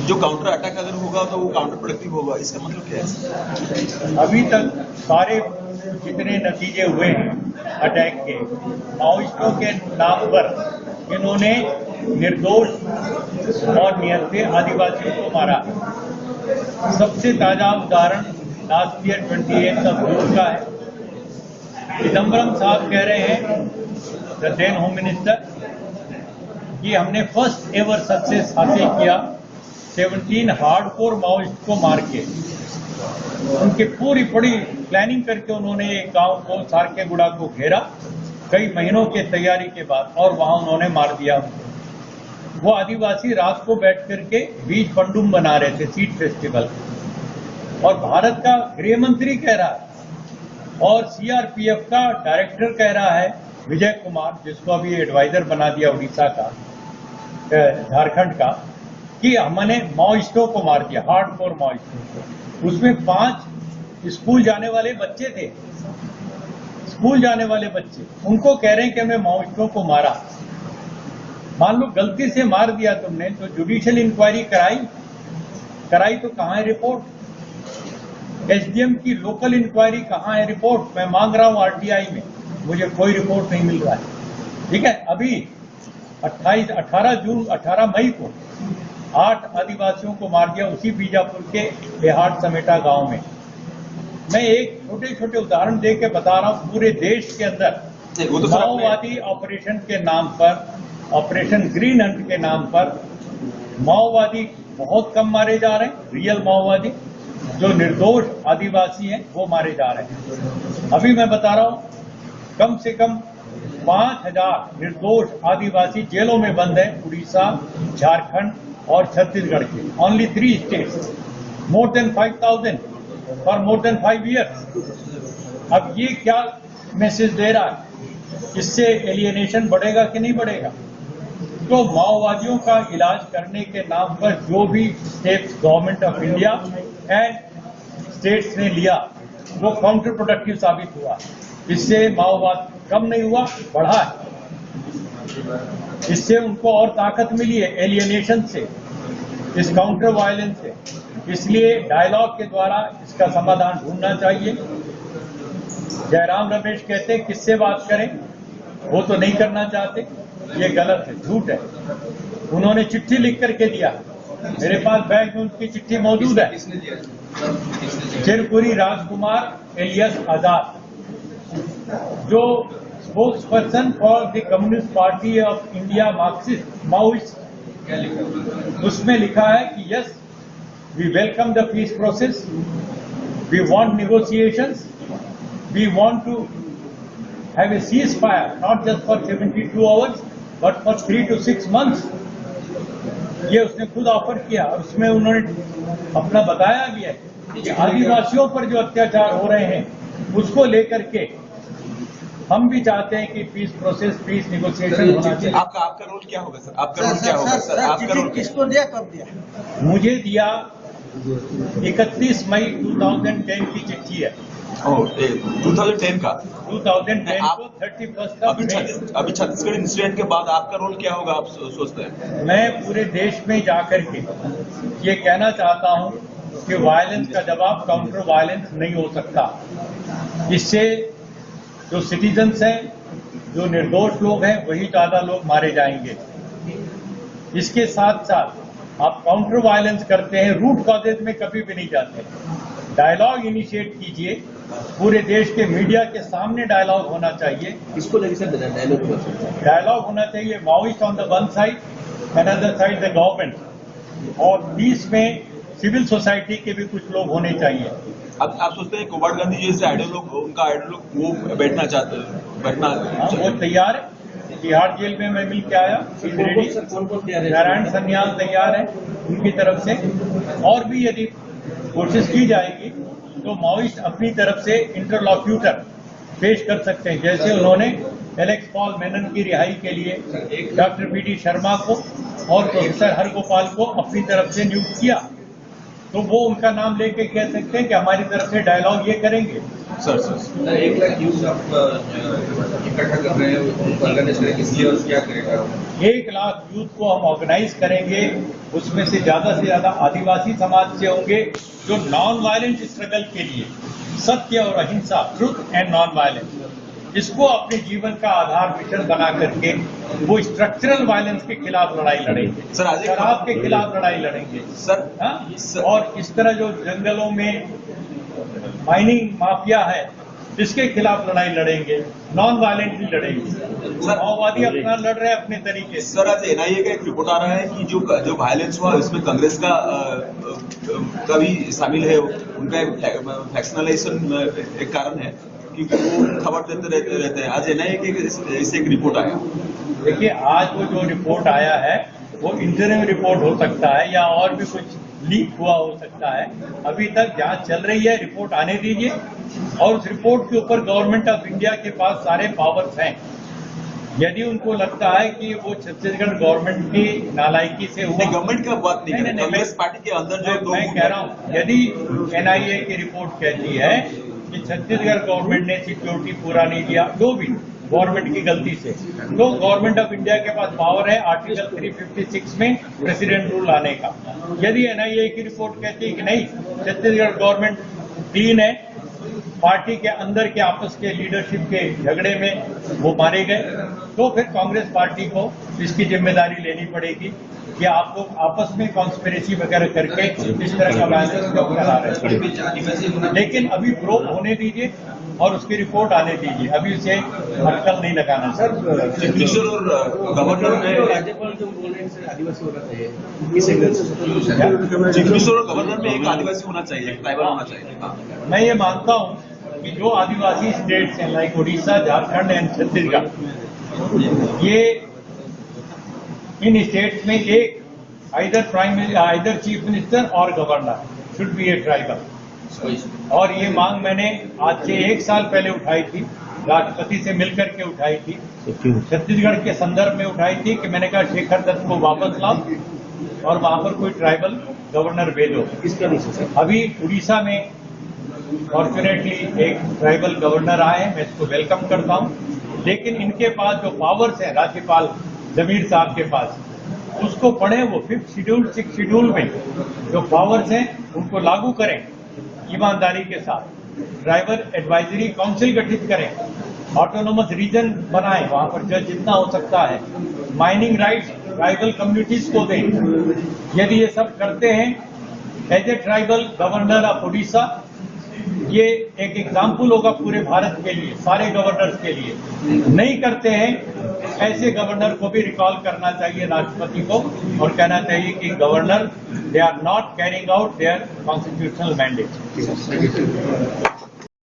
जो counter attack अगर होगा तो वो काउंटर प्रोडक्टिव होगा, इसका मतलब क्या है? अभी तक सारे जितने नतीजे हुए हैं अटैक के, माओइस्टों के नाम पर इन्होंने निर्दोष और निहत्थे आदिवासियों को मारा। सबसे ताजा उदाहरण लास्ट ईयर 28 जून का है। चिदम्बरम साहब कह रहे हैं, द देन होम मिनिस्टर, कि हमने फर्स्ट एवर सक्सेस हासिल किया 17 हार्डकोर माओइस्ट को मार के। उनकी पूरी बड़ी प्लानिंग करके उन्होंने एक गांव को सारकेगुड़ा को घेरा कई महीनों के तैयारी के बाद, और वहां उन्होंने मार दिया। वो आदिवासी रात को बैठ करके बीच पंडुम बना रहे थे सीड फेस्टिवल, और भारत का गृह मंत्री कह रहा है और सीआरपीएफ का डायरेक्टर कह रहा है विजय कुमार, जिसको अभी एडवाइजर बना दिया उड़ीसा का, झारखंड का, कि हमने माओइस्टों को मार दिया, हार्डकोर माओइस्टों को। उसमें 5 स्कूल जाने वाले बच्चे थे, स्कूल जाने वाले बच्चे, उनको कह रहे हैं कि हमें माओइस्टों को मारा। मान लो गलती से मार दिया तुमने, तो जुडिशियल इंक्वायरी कराई तो कहां है रिपोर्ट? एसडीएम की लोकल इंक्वायरी कहां है रिपोर्ट? मैं मांग रहा हूं आरटीआई में, मुझे कोई रिपोर्ट नहीं मिल रहा है। ठीक है, अभी 18 मई को 8 आदिवासियों को मार दिया उसी बीजापुर के बेहाट समेटा गांव में। मैं एक छोटे छोटे उदाहरण दे के बता रहा हूं, पूरे देश के अंदर माओवादी ऑपरेशन के नाम पर, ऑपरेशन ग्रीन हंट के नाम पर माओवादी बहुत कम मारे जा रहे हैं। रियल माओवादी जो निर्दोष आदिवासी हैं वो मारे जा रहे हैं। अभी मैं बता रहा हूं कम से कम 5000 निर्दोष आदिवासी जेलों में बंद हैं, उड़ीसा, झारखंड और छत्तीसगढ़ के। Only 3 states, more than 5000 for more than 5 years। अब ये क्या मैसेज दे रहा है? इससे एलियनेशन बढ़ेगा कि नहीं बढ़ेगा? तो माओवादियों का इलाज करने के नाम पर जो भी states, government of India and states ने लिया, वो काउंटर प्रोडक्टिव साबित हुआ। इससे माओवाद कम नहीं हुआ, बढ़ा है। इससे उनको और ताकत मिली है एलियनेशन से, इस काउंटर वायलेंस से। इसलिए डायलॉग के द्वारा इसका समाधान ढूंढना चाहिए। जयराम रमेश कहते हैं किससे बात करें, वो तो नहीं करना चाहते, ये गलत है, झूठ है। उन्होंने चिट्ठी लिख करके दिया, मेरे पास बैग में उनकी चिट्ठी मौजूद है। चिरपुरी राजकुमार एलियस आजाद, जो spokesperson for the communist party of India Marxist Maoist, उसमें लिखा है कि yes, we welcome the peace process, we want negotiations, we want to have a ceasefire not just for 72 hours but for 3 to 6 months। ये उसने खुद offer किया, और उसमें उन्होंने अपना बताया भी है कि आदिवासियों पर जो अत्याचार हो रहे हैं उसको लेकर के हम भी चाहते हैं कि पीस प्रोसेस, पीस नेगोशिएशन होना चाहिए। आपका रोल क्या होगा सर? आपका रोल क्या होगा सर? आपका रोल किसको दिया, कब दिया? मुझे दिया 31 मई 2010 की चिट्ठी है। 2010 का? 2010 को 31 अभी छत्तीसगढ़ इंसिडेंट के बाद आपका रोल क्या होगा, आप सोचते हैं? मैं पूरे देश में जाकर के ये कहना चाहता हूं कि वायलेंस का जवाब काउंटर वायलेंस नहीं हो सकता। इससे जो सिटीजन्स हैं, जो निर्दोष लोग हैं, वही ज्यादा लोग मारे जाएंगे। इसके साथ साथ आप काउंटर वायलेंस करते हैं, रूट कॉजेज में कभी भी नहीं जाते। डायलॉग इनिशिएट कीजिए, पूरे देश के मीडिया के सामने डायलॉग होना चाहिए। इसको लेकर सर डायलॉग होना चाहिए, Maoist on the one side, another side the government, और बीच में सिविल सोसाइटी के भी कुछ लोग होने चाहिए। अब आप सोचते हैं कोबाड गांधी जैसे आइडियोलॉग, उनका आइडियोलॉग वो बैठना चाहते हैं, बैठना? वो तैयार है। तिहाड़ जेल में मैं मिल के आया, नारायण सन्याल तैयार है उनकी तरफ से, और भी यदि कोशिश की जाएगी तो माओइस्ट अपनी तरफ से इंटरलॉक्यूटर पेश कर सकते हैं, जैसे उन्होंने एलेक्स पॉल मेनन की रिहाई के लिए डॉक्टर बीडी शर्मा को और प्रोफेसर हरगोपाल को अपनी तरफ से नियुक्त किया। तो वो उनका नाम लेके कह सकते हैं कि हमारी तरफ से डायलॉग ये करेंगे। सर 1 लाख यूथ आप इकट्ठा कर रहे हैं, उनको ऑर्गेनाइज करेंगे, इसलिए और क्या करेगा? 1 लाख यूथ को हम ऑर्गेनाइज करेंगे, उसमें से ज्यादा आदिवासी समाज से होंगे जो नॉन वायलेंट स्ट्रगल के लिए सत्य और अहिंसा, ट्रुथ एंड नॉन वायलेंस, इसको अपने जीवन का आधार मिशन बना करके वो स्ट्रक्चरल वायलेंस के खिलाफ लड़ाई लड़ेंगे, सर, आज एक- शराब के खिलाफ लड़ाई लड़ेंगे सर, हाँ? सर- और इस तरह जो जंगलों में माइनिंग माफिया है इसके खिलाफ लड़ाई लड़ेंगे, नॉन वायलेंटली लड़ेंगे। सर- माओवादी अपना लड़ रहे हैं अपने तरीके से। सर आज एनआईए का एक रिपोर्ट आ रहा है कि जो वायलेंस हुआ इसमें कांग्रेस का भी शामिल है, उनका फैक्शनलाइजेशन एक कारण है कि वो खबर देते रहते हैं। आज एनआईए के इससे एक रिपोर्ट आया। देखिए, आज वो जो रिपोर्ट आया है वो इंटरव्यू रिपोर्ट हो सकता है या और भी कुछ लीक हुआ हो सकता है। अभी तक जांच चल रही है, रिपोर्ट आने दीजिए, और उस रिपोर्ट के ऊपर गवर्नमेंट ऑफ इंडिया के पास सारे पावर्स हैं। यदि उनको लगता है कि वो छत्तीसगढ़ गवर्नमेंट की नालायकी से हुआ, नहीं, गवर्नमेंट का बात नहीं, नहीं, कांग्रेस पार्टी के अंदर जो मैं कह रहा हूँ, यदि एनआईए की रिपोर्ट कहती है कि छत्तीसगढ़ गवर्नमेंट ने सिक्योरिटी पूरा नहीं दिया, जो भी गवर्नमेंट की गलती से, तो गवर्नमेंट ऑफ इंडिया के पास पावर है आर्टिकल 356 में प्रेसिडेंट रूल लाने का। यदि एनआईए की रिपोर्ट कहती है कि नहीं, छत्तीसगढ़ गवर्नमेंट क्लीन है, पार्टी के अंदर के आपस के लीडरशिप के झगड़े में वो मारे गए, तो फिर कांग्रेस पार्टी को इसकी जिम्मेदारी लेनी पड़ेगी कि आप लोग आपस में कॉन्स्पिरेसी वगैरह करके इस तरह का वायलेंस क्यों करा रहे हैं। लेकिन अभी प्रोब होने दीजिए और उसकी रिपोर्ट आने दीजिए, अभी उसे अटकल नहीं लगाना। सर, चीफ मिनिस्टर और गवर्नर में राज्यपाल जो बोल रहे हैं सर आदिवासी होना चाहिए, किस एंगल से? चीफ मिनिस्टर और गवर्नर में एक आदिवासी होना चाहिए, एक ट्राइबल होना चाहिए। हाँ। मैं ये मानता हूँ कि जो आदिवासी स्टेट्स हैं लाइक उड़ीसा, झारखंड एंड छत्तीसगढ़, ये इन स्टेट्स में एक आइदर चीफ मिनिस्टर और governor should be a tribal. और ये मांग मैंने आज से 1 साल पहले उठाई थी, राष्ट्रपति से मिलकर के उठाई थी, छत्तीसगढ़ के संदर्भ में उठाई थी कि मैंने कहा शेखर दत्त को वापस लाओ और वहां पर कोई ट्राइबल गवर्नर भेजो। किसका नहीं सर? अभी उड़ीसा में फॉर्चुनेटली एक ट्राइबल गवर्नर आए हैं, मैं इसको वेलकम करता हूं, लेकिन इनके पास जो पावर्स हैं राज्यपाल जमीर साहब के पास, उसको पढ़े, वो 5th शेड्यूल 6th शेड्यूल में जो पावर्स हैं उनको लागू करें ईमानदारी के साथ। ट्राइबल एडवाइजरी काउंसिल गठित करें, ऑटोनोमस रीजन बनाएं, वहां पर जज जितना हो सकता है, माइनिंग राइट्स ट्राइबल कम्युनिटीज को दें। यदि ये सब करते हैं as a tribal governor of Orissa, ये एक एग्जाम्पल होगा पूरे भारत के लिए, सारे गवर्नर्स के लिए। नहीं करते हैं, ऐसे गवर्नर को भी रिकॉल करना चाहिए राष्ट्रपति को और कहना चाहिए कि governor they are not carrying out their constitutional mandate.